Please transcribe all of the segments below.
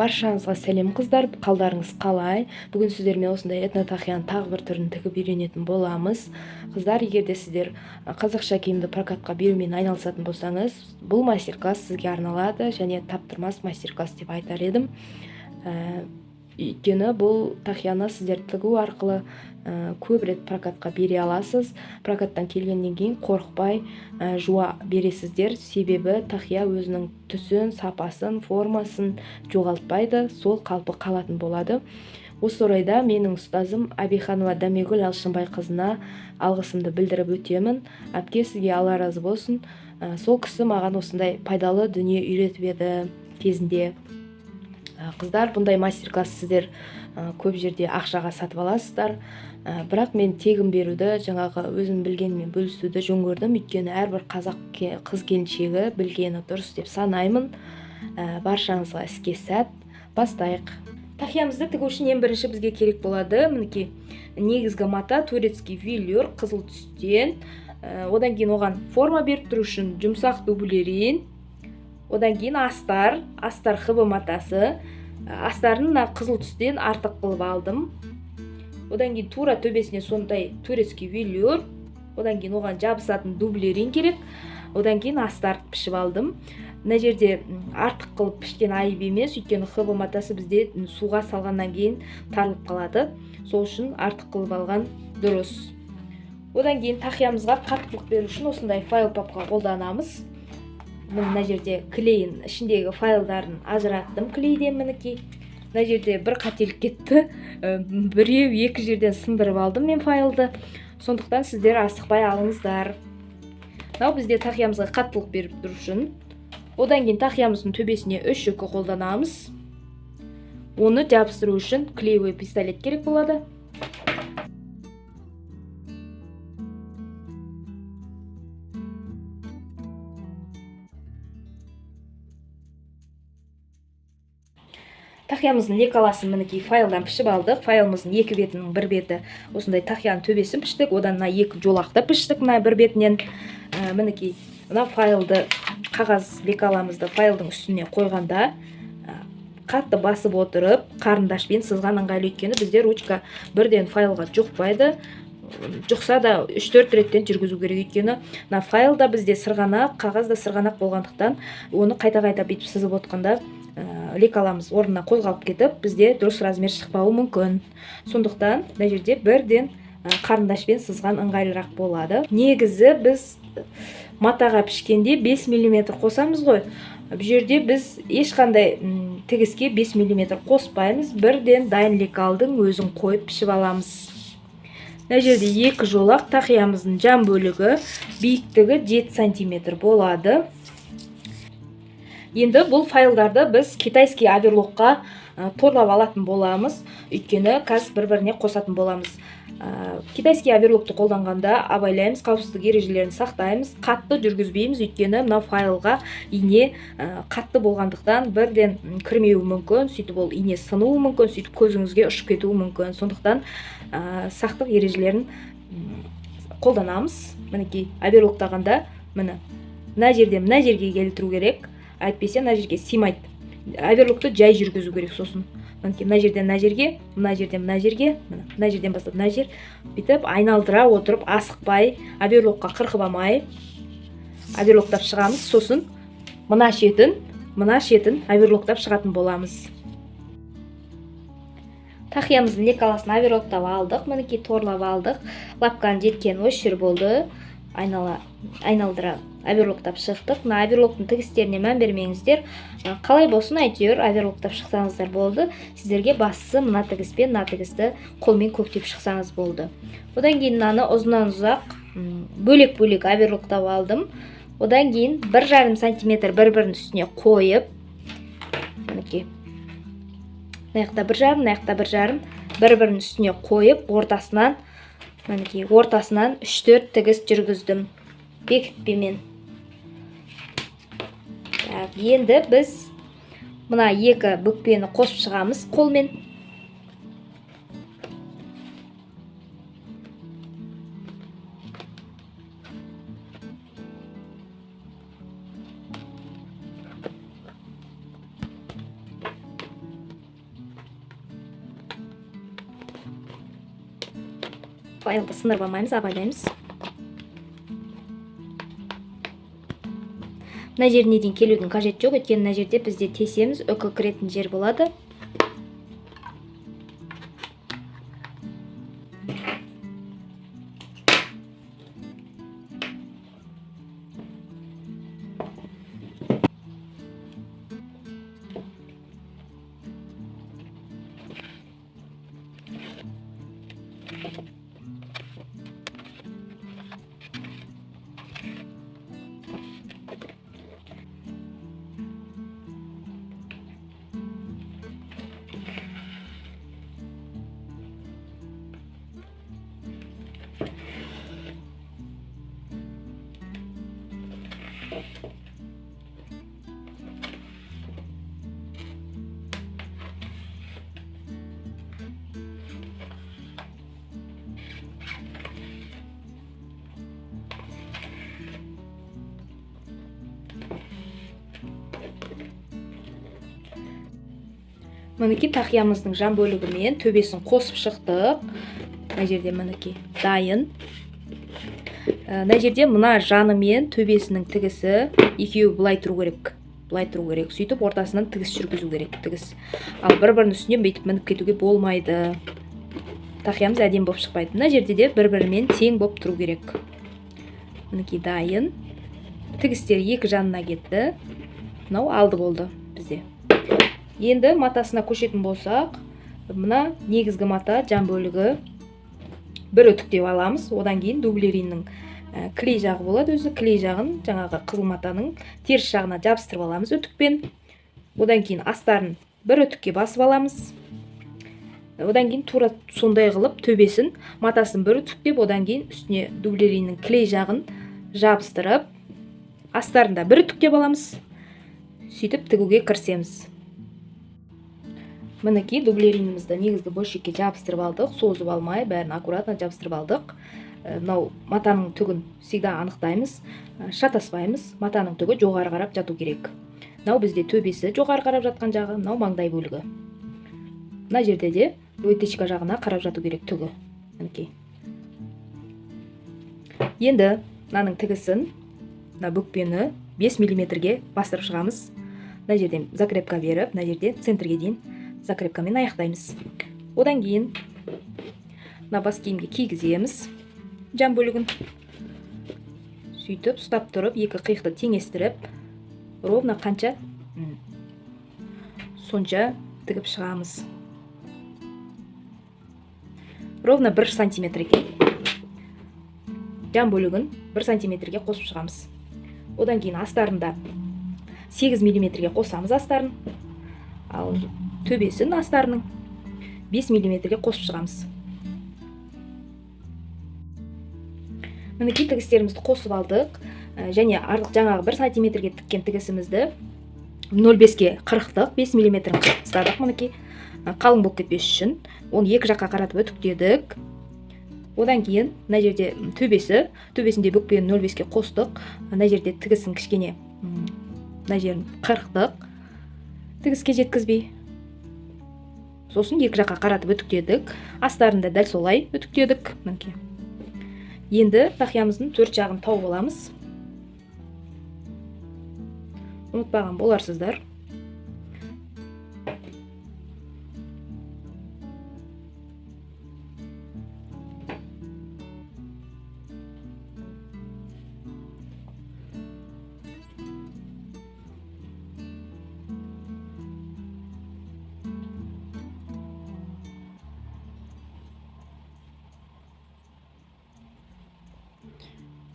Баршаңызға сәлем қыздар, қалдарыңыз қалай? Бүгін сіздермен осындай этнотақияның тағы бір түрін тігіп үйренетін боламыз. Қыздар, егер де сіздер қазақша киімді прокатқа берумен айналысатын болсаңыз, бұл мастер-класс сізге арналады және таптырмас мастер-класс деп айтар едім. Өйткені бұл тақияны сіздер тігу арқылы көп рет прокатқа бере аласыз. Прокаттан келгеннен кейін қорықпай жуа бересіздер. Себебі тақия өзінің түсін, сапасын, формасын жоғалтпайды, сол қалпы қалатын болады. Осы орайда менің ұстазым Абиханова Дамегүл Алшынбайқызына алғысымды білдіріп өтемін. Әпке, сізге Алла разы болсын. Сол кісі маған осындай пайдалы дүние үйретіп еді кезінде. Қыздар, бұндай мастер-класс сіздер көп жерде ақшаға сатып аласыздар. Бірақ мен тегін беруді, жаңағы өзім білгенмен бөлісуді жөн көрдім. Өйткені әрбір қазақ қыз келіншегі білгені дұрыс деп санаймын. Баршаңызға іске сәт. Бастайық. Тақиямызды тігу үшін ең бірінші бізге керек болады. Мінекей, негізгі мата турецкий вильюр қызыл түстен. Одан кейін оған форма беріп тұру үшін жұмсақ дублерин. Одан кейін астар хыбы матасы. Астарын қызыл түстен артық қылып алдым. Одан кейін тура төбесіне сондай турецкий вильюр. Одан кейін оған жабысатын дублерин керек. Одан кейін астар пішіп алдым. Мына жерде артық қылып пішкен айып емес, өйткені хыбы матасы бізде суға салғаннан кейін тарылып қалады. Сол үшін артық қылып алған дұрыс. Одан кейін тақиямызға қаттылық беру үшін осындай файл папка қолданамыз. Мына жерде клейін ішіндегі файлдарын ажыраттым клейден. Мінекей, мына жерде бір қателік кетті. Біреу екі жерден сындырып алдым мен файлды. Сондықтан сіздер асықпай алыңыздар. Мынау бізде тақиямызға қаттылық беріп тұру үшін. Одан кейін тақиямыздың төбесіне үш үкі қолданамыз. Оны жабыстыру үшін клеевой пистолет керек болады. Тақиямыздың лекаласын мінекей файлдан пішіп алдық. Файлымыздың екі бетінің бір беті осындай тақияның төбесін піштік. Одан екі жолақты піштік мына бір бетінен. Мінекей, мына файлды, қағаз лекаламызды файлдың үстіне қойғанда қатты басып отырып, қарындашпен сызған ыңғайлы, өйткені бізде ручка бірден файлға жұқпайды. Жұқса да 3-4 реттен жүргізу керек, өйткені мына файлда бізде сырғанақ, қағазда сырғанақ болғандықтан оны қайта-қайта бүйтіп сызып отқанда лекаламыз орнына қозғалып кетіп, бізде дұрыс размер шықпауы мүмкін. Сондықтан мына жерде бірден қарындашпен сызған ыңғайлырақ болады. Негізі біз матаға пішкенде 5 мм қосамыз ғой. Бұл жерде біз ешқандай тігіске 5 мм қоспаймыз. Бірден дайын лекалдың өзін қойып пішіп аламыз. Мына жерде екі жолақ, тақиямыздың жан бөлігі, биіктігі 7 см болады. Енді бұл файлдарды біз китайский оверлокқа торлап алатын боламыз, өйткені қазір бір-біріне қосатын боламыз. Китайский оверлокты қолданғанда абайлаймыз, қауіпсіздік ережелерін сақтаймыз, қатты жүргізбейміз, өйткені мына файлға ине қатты болғандықтан бірден кірмеуі мүмкін, сөйтіп ол ине сынуы мүмкін, сөйтіп көзіңізге ұшып кетуі мүмкін. Сондықтан сақтық ережелерін қолданамыз. Мінекей, оверлоктағанда мына жерге келтіру керек. Әйтпесе мына жерге симайды. Оверлокты жай жүргізу керек. Сосын мына жерден мына жерге, мына жерден мына жерге, мына жерден бастап мына жер, бүйтіп айналдыра отырып, асықпай, оверлокқа қырқыбамай оверлоктап шығамыз. Сосын мына шетін оверлоктап шығатын боламыз. Тақиямыздың лекаласын оверлоктап алдық, мінекей торлап алдық. Лапканың жеткен осы жер болды. Айналдыра оверлоктап шықтық. Мына оверлоктың тігістеріне мән бермеңіздер. Қалай болсын, әйтеуір оверлоктап шықсаңыздар болды. Сіздерге бастысы мына тігіспен мына тігісті қолмен көктеп шықсаңыз болды. Одан кейін мынаны ұзыннан ұзақ бөлек-бөлек оверлоктап алдым. Одан кейін 1,5 см бір-бірінің үстіне қойып, мінекей, мына жақта 1,5, мына жақта 1,5 бір-бірінің үстіне қойып, ортасынан 3-4 тігіс жүргіздім бекітпемен. Енді біз мына екі бүкпені қосып шығамыз қолмен. файлды сындырып алмаймыз, абайлаймыз. Мына жеріне дейін келудің қажеті жоқ, өйткені мына жерде бізде тесеміз, үкі кіретін жер болады. Мінекей тақиямыздың жан бөлігі мен төбесін қосып шықтық. Мына жерде мінекей дайын. Мына жерде мына жаны мен төбесінің тігісі екеуі былай тұру керек. Сөйтіп ортасынан тігіс жүргізу керек, тігіс. Ал бір-бірінің үстінен бүйтіп мініп кетуге болмайды. Тақиямыз әдемі болып шықпайды. Мына жерде де бір-бірімен тең болып тұру керек. Мінекей дайын. Тігістер екі жанына кетті. Мынау алды болды бізде. Енді матасына көшетін болсақ, мына негізгі мата жан бөлігі бір үтіктеп аламыз. Одан кейін дублериннің клей жағы болады. Өзі клей жағын жаңағы қызыл матаның теріс жағына жабыстырып аламыз үтікпен. Одан кейін астарын бір үтікке басып аламыз. Одан кейін тура сондай қылып төбесін матасын бір үтіктеп, одан кейін үстіне дублериннің клей жағын жабыстырып, астарын да бір үтіктеп аламыз. Сөйтіп тігуге кірісеміз. Мінекей дублеринімізді негізгі бөлшекке жабыстырып алдық, созып алмай, бәрін аккуратно жабыстырып алдық. Мынау матаның түгін всегда анықтаймыз, шатаспаймыз. Матаның түгі жоғары қарап жату керек. Мынау бізде төбесі жоғары қарап жатқан жағы, мынау маңдай бөлігі. Мына жерде де вытычка жағына қарап жату керек түгі. Мінекей. Енді мынаның тігісін, мына бүкпені 5 мм-ге бастырып шығамыз. Мына жерден закрепка беріп, мына жерде центрге дейін закрепкамен аяқтаймыз. Одан кейін мына бас киімге кигіземіз жан бөлігін. Сөйтіп ұстап тұрып, екі қиықты теңестіріп, ровно қанша сонша тігіп шығамыз. Ровно 1 сантиметрге жан бөлігін 1 сантиметрге қосып шығамыз. Одан кейін астарында 8 мм-ге қосамыз астарын. Ал төбесін астарының 5 мм-ге қосып шығамыз. Мінекей тігістерімізді қосып алдық. Және артық жаңағы 1 сантиметрге тіккен тігісімізді 0,5-ге қырықтық, 5 мм-ін қырықтадық. Мінекей қалың болып кетпес үшін оны екі жаққа қаратып үтіктедік. Одан кейін мына жерде төбесінде бүкпені 0,5-ге қостық. Мына жерде тігісін кішкене мына жерін қырықтық. Тігіске жеткізбей. Сосын екі жаққа қаратып үтіктедік. Астарында дәл солай үтіктедік. Мінекей. Енді тақиямыздың төрт жағын тауып аламыз. Ұмытпаған боларсыздар.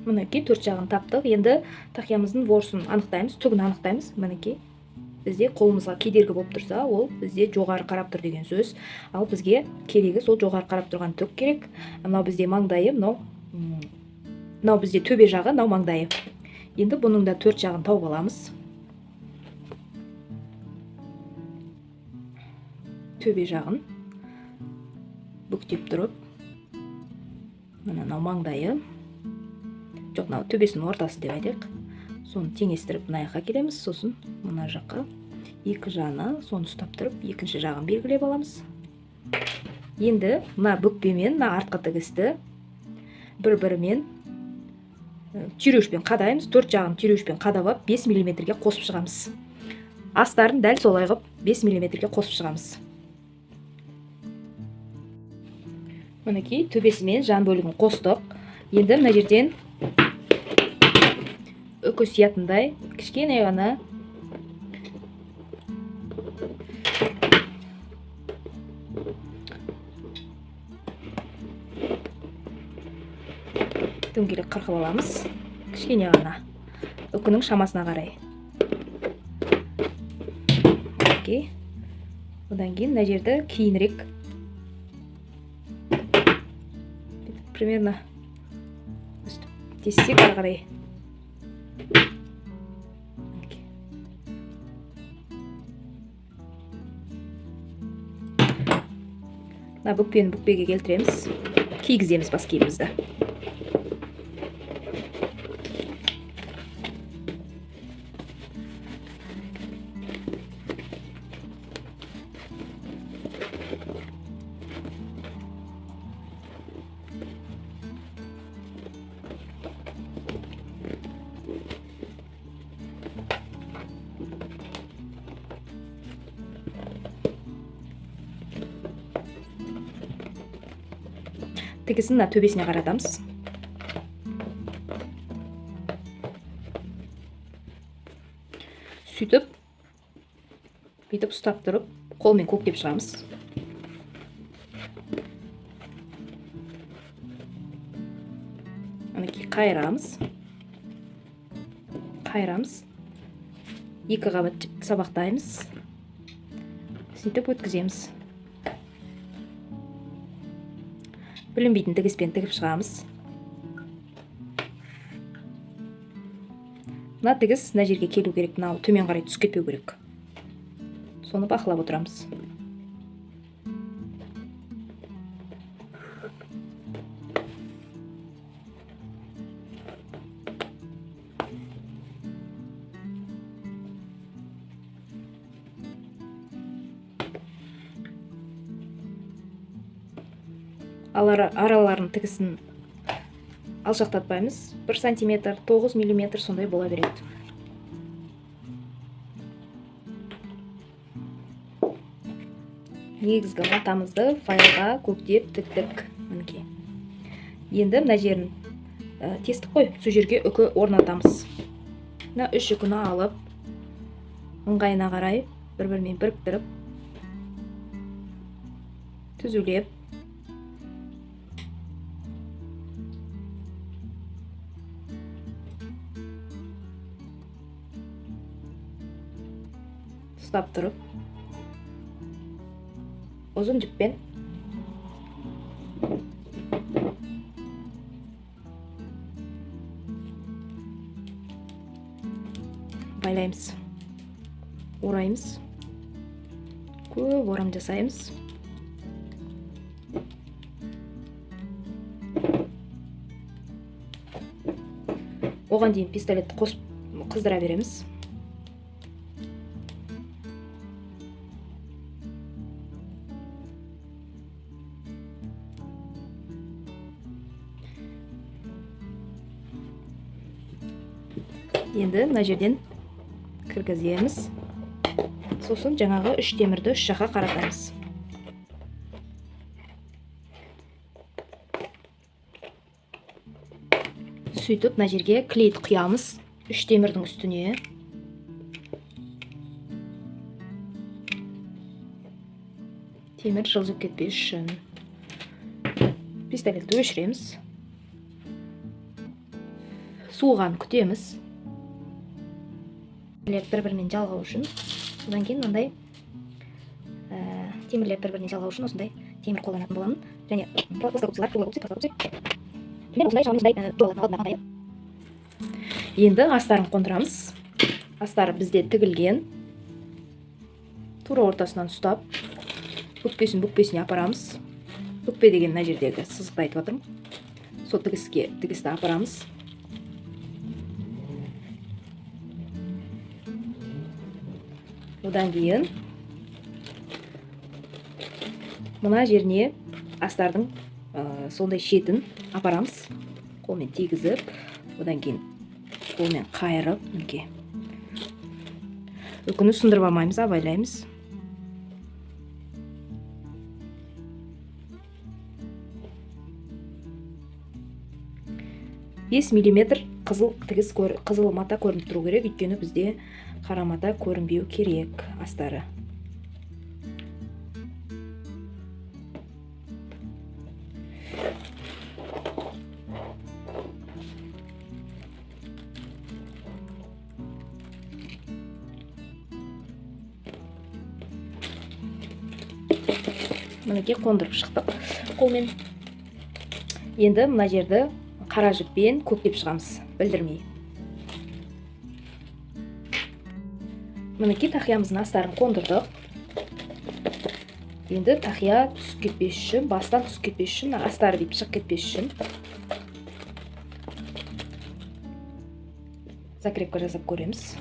Мінекей төрт жағын таптық. Енді тақиямыздың ворсын анықтаймыз, түгін анықтаймыз. Мінекей бізде қолымызға кедергі болып тұрса, ол бізде жоғары қарап тұр деген сөз. Ал бізге керегі сол жоғары қарап тұрған түк керек. Мынау бізде маңдайы, мынау бізде төбе жағы, мынау маңдайы. Енді бұның да төрт жағын тауып аламыз. Төбе жағын бүктеп тұрып, мынау маңдайы. Жоқ, мынау төбесінің ортасы деп айтайық. Соны теңестіріп мына жаққа келеміз, сосын мына жаққа екі жаны, соны ұстап тұрып, екінші жағын белгілеп аламыз. Енді мына бүкпемен мына артқы тігісті бір-бірімен түйреуішпен қадаймыз. 4 жағын түйреуішпен қадап алып 5 мм-ге қосып шығамыз. Астарын дәл солай қылып 5 мм-ге қосып шығамыз. Мінекей төбесі мен жан бөлігін қостық. Енді мына жерден үкі сиятындай кішкене ғана дөңгелек қырқып аламыз. Кішкене ғана үкінің шамасына қарай. Окей. Одан кейін мына жерді кейінірек примерно тесік ары қарай. Мына бүкпені бүкпеге келтіреміз. Кигіземіз бас киімімізді. Тігісін мына төбесіне қаратамыз. Сөйтіп, бүйтіп ұстап тұрып, қолмен көктеп шығамыз. Мінекей қайырамыз. Екі қабат жіпті сабақтаймыз. Сөйтіп өткіземіз. Бүлінбейтін тігіспен тігіп шығамыз. Мына тігіс мына жерге келу керек, мынау төмен қарай түсіп кетпеу керек. Соны бақылап отырамыз. Араларын тігісін алшақтатпаймыз. 1 см, 9 мм сондай бола береді. Негізгі матамызды файлға көктеп тіктік. Мінекей. Енді мына жерін тестік қой, сол жерге үкі орнатамыз. Мына 3 үкіні алып, ыңғайына қарай бір-бірімен біріктіріп, түзулеп, ұстап тұрып, ұзын жіппен байлаймыз, ораймыз, көп орам жасаймыз. Оған дейін пистолетті қосып қыздыра береміз. Енді мына жерден кіргіземіз. Сосын жаңағы 3 темірді 3 жаққа қаратамыз. Сөйтіп мына жерге клейді құямыз 3 темірдің үстіне. Темір жылжып кетпес үшін пистолетті өшіреміз. Суыған күтеміз. Бір-бірінен жалғау үшін. Содан кейін мындай темірлер бір-бірінен жалғау үшін осындай темір қолданатын боламын. Және енді астарын қондырамыз. Астары бізде тігілген. Тура ортасынан ұстап, бүкпесіне апарамыз. Бүкпе деген мына жердегі сызықты айтып жатырмын. Сол тігісті апарамыз. Одан кейін мына жеріне астардың сондай шетін апарамыз. қолмен тигізіп, одан кейін қолмен қайырып, мінекей. Үкіні сындырып алмаймыз, абайлаймыз. Бес миллиметр қызыл тігіс қызыл мата көрініп тұру керек, өйткені бізде қара мата көрінбеу керек астары. Мінекей қондырып шықтық қолмен. Енді мына жерді қара жіппен көктеп шығамыз, білдірмей. Мінекей тақиямыздың астарын қондырдық. Енді тақия түсіп кетпес үшін, бастан түсіп кетпес үшін, астары деп шығып кетпес үшін закрепка жасап көреміз.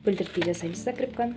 Білдіртпей жасаймыз закрепканы.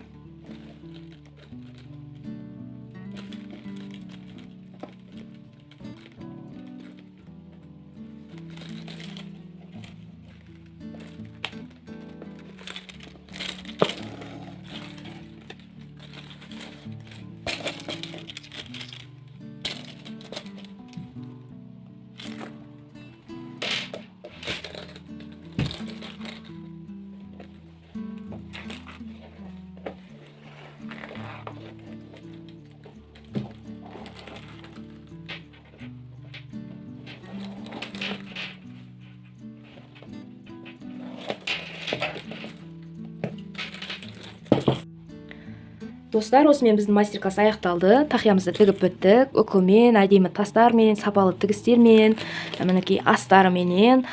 Достар, осымен біздің мастер-класс аяқталды. Тақиямызды тігіп біттік. Үкімен, әдемі тастармен, сапалы тігістермен, мінекей астарыменен,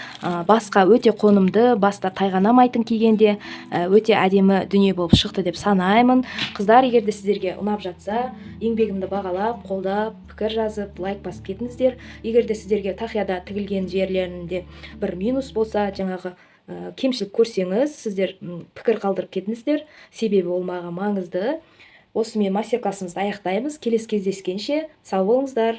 басқа өте қонымды, баста тайғанамайтын кигенде өте әдемі дүние болып шықты деп санаймын. Қыздар, егер де сіздерге ұнап жатса, еңбегімді бағалап, қолдап, пікір жазып, лайк басып кетіңіздер. Егер де сіздерге тақияда тігілген жерлерінде бір минус болса, жаңағы кемшілік көрсеңіз, сіздер пікір қалдырып кетіңіздер. Себебі ол маған маңызды. Осымен мастер-классымызды аяқтаймыз. Келесі кездескенше сау болыңыздар.